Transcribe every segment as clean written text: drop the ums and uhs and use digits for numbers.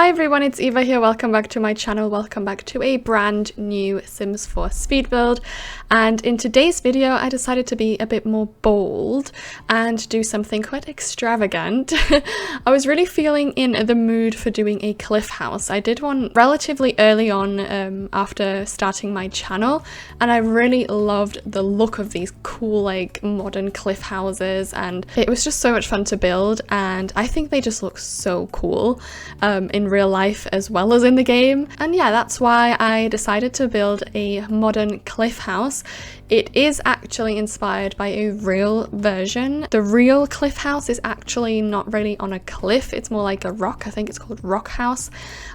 Hi everyone, it's Eva here. Welcome back to my channel. Welcome back to a brand new Sims 4 speed build. And in today's video, I decided to be a bit more bold and do something quite extravagant. I was really feeling in the mood for doing a cliff house. I did one relatively early on after starting my channel, and I really loved the look of these cool like modern cliff houses, and it was just so much fun to build, and I think they just look so cool in real life as well as in the game. And yeah, that's why I decided to build a modern cliff house. It is actually inspired by a real version. The real cliff house is actually not really on a cliff, it's more like a rock. I think it's called Rock House.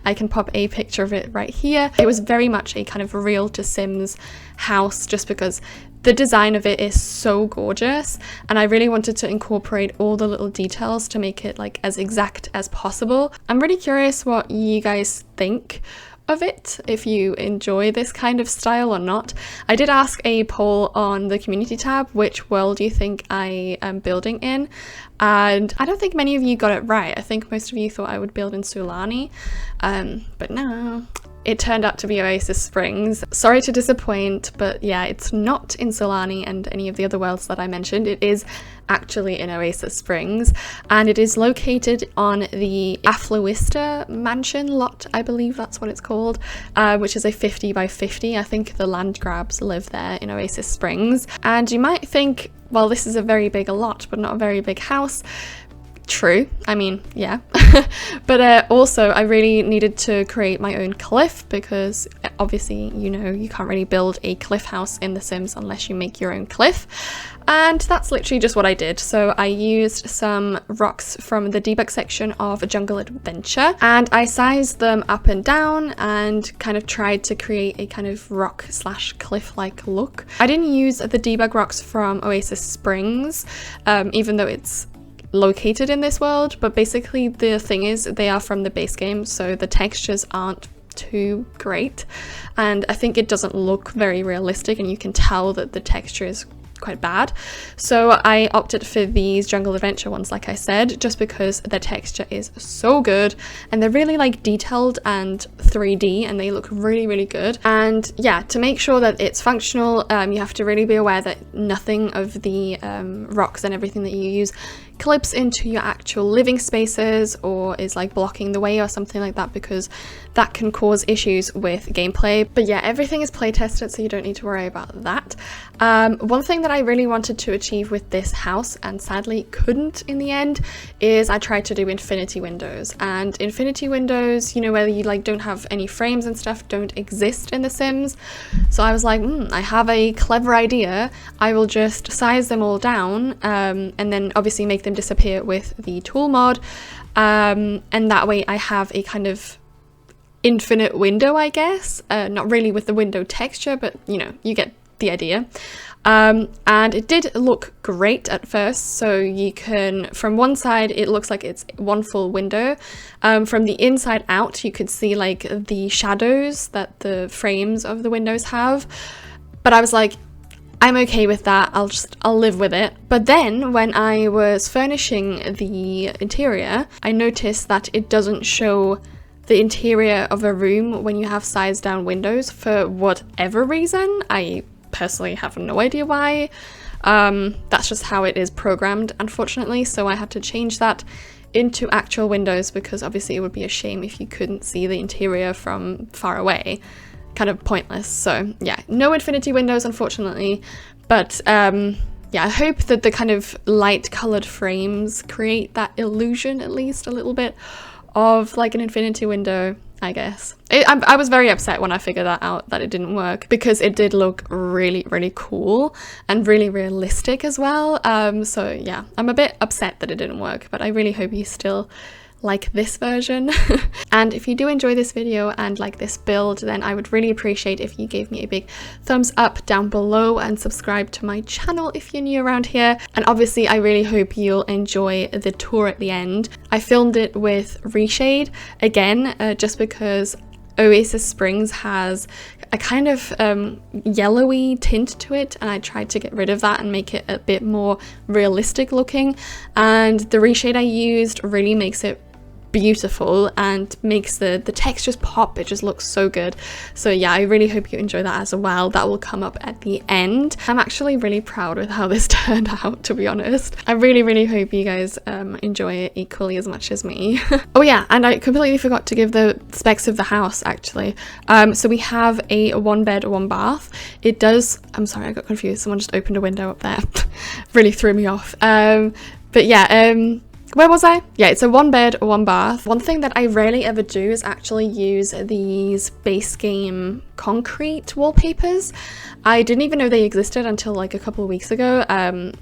I can pop a picture of it right here. It was very much a kind of real to Sims house just because the design of it is so gorgeous, and I really wanted to incorporate all the little details to make it like as exact as possible. I'm really curious what you guys think of it, if you enjoy this kind of style or not. I did ask a poll on the community tab which world do you think I am building in, and I don't think many of you got it right. I think most of you thought I would build in Sulani, but no. It turned out to be Oasis Springs. Sorry to disappoint, but yeah, it's not in Sulani and any of the other worlds that I mentioned. It is actually in Oasis Springs, and it is located on the Affluista mansion lot, I believe that's what it's called, which is a 50 by 50. I think the land grabs live there in Oasis Springs. And you might think, well, this is a very big lot, but not a very big house. True, I mean, yeah. But also I really needed to create my own cliff because obviously, you know, you can't really build a cliff house in The Sims unless you make your own cliff. And that's literally just what I did. So I used some rocks from the debug section of Jungle Adventure, and I sized them up and down and kind of tried to create a kind of rock slash cliff like look. I didn't use the debug rocks from Oasis Springs, even though it's located in this world, but basically the thing is they are from the base game, so the textures aren't too great, and I think it doesn't look very realistic, and you can tell that the texture is quite bad. So I opted for these Jungle Adventure ones, like I said, just because the texture is so good and they're really like detailed and 3D, and they look really good. And yeah, to make sure that it's functional, you have to really be aware that nothing of the rocks and everything that you use clips into your actual living spaces or is like blocking the way or something like that, because that can cause issues with gameplay. But yeah, everything is play tested, so you don't need to worry about that. One thing that I really wanted to achieve with this house, and sadly couldn't in the end, is I tried to do infinity windows. And infinity windows, you know, where you like don't have any frames and stuff, don't exist in The Sims. So I was like, I have a clever idea. I will just size them all down, and then obviously make them disappear with the tool mod, and that way I have a kind of infinite window, I guess. Not really with the window texture, but you know, you get the idea. And it did look great at first, so you can, from one side it looks like it's one full window, from the inside out you could see like the shadows that the frames of the windows have, but I was like, I'm okay with that, I'll live with it. But then when I was furnishing the interior, I noticed that it doesn't show the interior of a room when you have sized down windows for whatever reason. I personally have no idea why. That's just how it is programmed, unfortunately, so I had to change that into actual windows, because obviously it would be a shame if you couldn't see the interior from far away. Kind of pointless. So yeah, no infinity windows, unfortunately, but yeah, I hope that the kind of light colored frames create that illusion, at least a little bit, of like an infinity window, I guess. I was very upset when I figured that out, that it didn't work, because it did look really cool and really realistic as well. So yeah, I'm a bit upset that it didn't work, but I really hope you still like this version. And if you do enjoy this video and like this build, then I would really appreciate if you gave me a big thumbs up down below and subscribe to my channel if you're new around here. And obviously I really hope you'll enjoy the tour at the end. I filmed it with Reshade again, just because Oasis Springs has a kind of yellowy tint to it, and I tried to get rid of that and make it a bit more realistic looking, and the reshade I used really makes it beautiful and makes the textures pop. It just looks so good. So yeah, I really hope you enjoy that as well. That will come up at the end. I'm actually really proud with how this turned out, to be honest. I really hope you guys enjoy it equally as much as me. Oh yeah, and I completely forgot to give the specs of the house actually. So we have a 1 bed, 1 bath. It does, I'm sorry, I got confused. Someone just opened a window up there. Really threw me off. But yeah, where was I? Yeah, it's a 1 bed, 1 bath. One thing that I rarely ever do is actually use these base game concrete wallpapers. I didn't even know they existed until like a couple of weeks ago,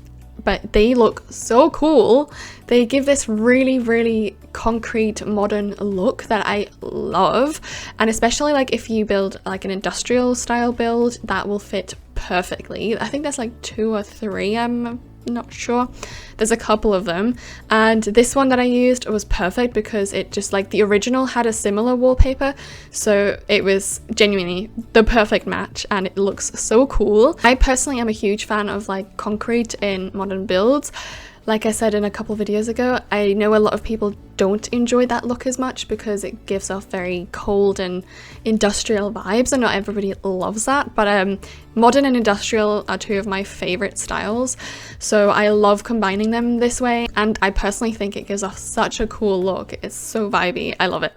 but they look so cool. They give this really concrete modern look that I love, and especially like if you build like an industrial style build, that will fit perfectly. I think there's like 2 or 3, I'm not sure. There's a couple of them, and this one that I used was perfect because it just, like, the original had a similar wallpaper, so it was genuinely the perfect match and it looks so cool. I personally am a huge fan of like concrete in modern builds. Like I said in a couple videos ago, I know a lot of people don't enjoy that look as much because it gives off very cold and industrial vibes, and not everybody loves that, but modern and industrial are 2 of my favorite styles, so I love combining them this way, and I personally think it gives off such a cool look. It's so vibey. I love it.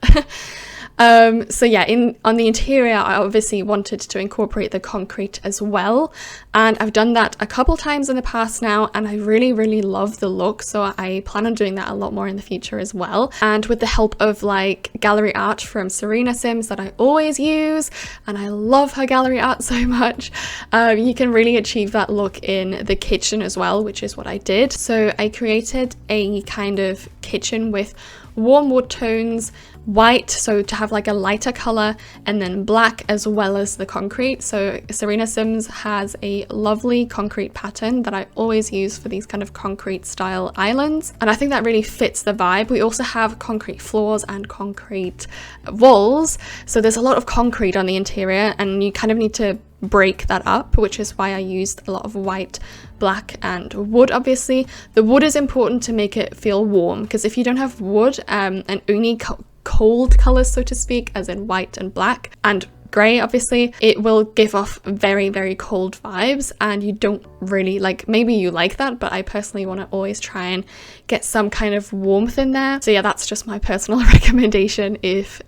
So yeah, on the interior, I obviously wanted to incorporate the concrete as well, and I've done that a couple times in the past now, and I really love the look, so I plan on doing that a lot more in the future as well. And with the help of like gallery art from Serena Sims that I always use, and I love her gallery art so much, you can really achieve that look in the kitchen as well, which is what I did. So I created a kind of kitchen with warm wood tones, white, so to have like a lighter color, and then black as well as the concrete. So Serena Sims has a lovely concrete pattern that I always use for these kind of concrete style islands, and I think that really fits the vibe. We also have concrete floors and concrete walls, so there's a lot of concrete on the interior, and you kind of need to break that up, which is why I used a lot of white, black and wood. Obviously the wood is important to make it feel warm, because if you don't have wood and only cold colors, so to speak, as in white and black and grey, obviously it will give off very cold vibes, and you don't really like, maybe you like that, but I personally want to always try and get some kind of warmth in there. So yeah, that's just my personal recommendation if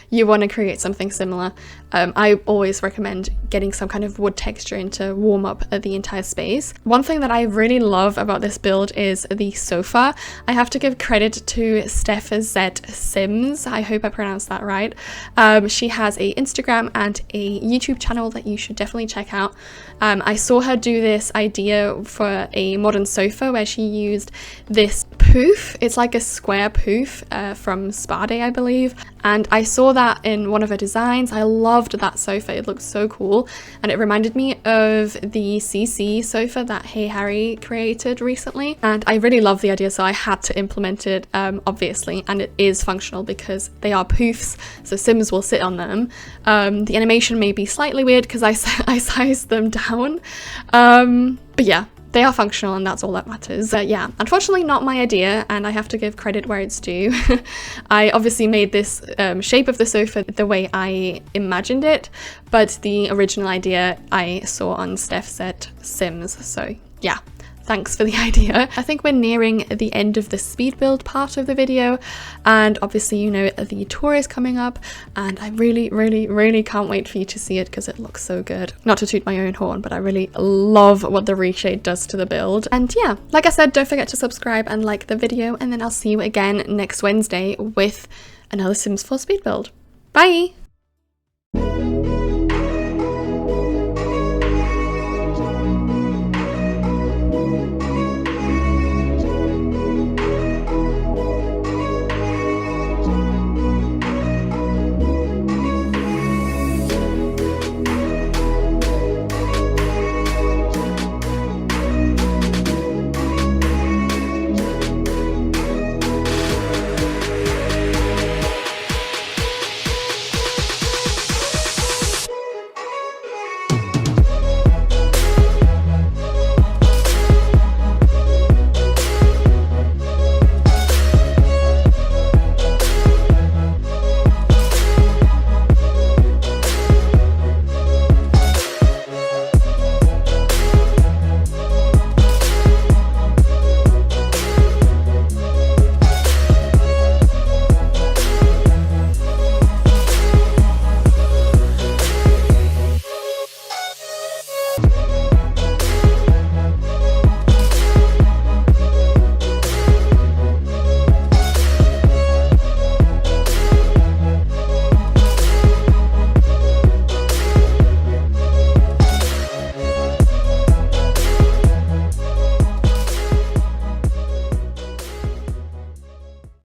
you want to create something similar. I always recommend getting some kind of wood texture in to warm up the entire space. One thing that I really love about this build is the sofa. I have to give credit to Steph Z Sims, I hope I pronounced that right. She has a Instagram and a YouTube channel that you should definitely check out. I saw her do this idea for a modern sofa where she used this poof. It's like a square poof from Spa Day, I believe, and I saw that in one of her designs. I loved that sofa. It looked so cool, and it reminded me of the CC sofa that Hey Harry created recently, and I really love the idea, so I had to implement it, obviously, and it is functional because they are poofs, so Sims will sit on them. The animation may be slightly weird because I sized them down, but yeah, they are functional, and that's all that matters. Yeah, unfortunately not my idea, and I have to give credit where it's due. I obviously made this shape of the sofa the way I imagined it, but the original idea I saw on Steph Z Sims, so yeah. Thanks for the idea. I think we're nearing the end of the speed build part of the video, and obviously you know the tour is coming up, and I really can't wait for you to see it because it looks so good. Not to toot my own horn, but I really love what the reshade does to the build. And yeah, like I said, don't forget to subscribe and like the video, and then I'll see you again next Wednesday with another Sims 4 speed build. Bye!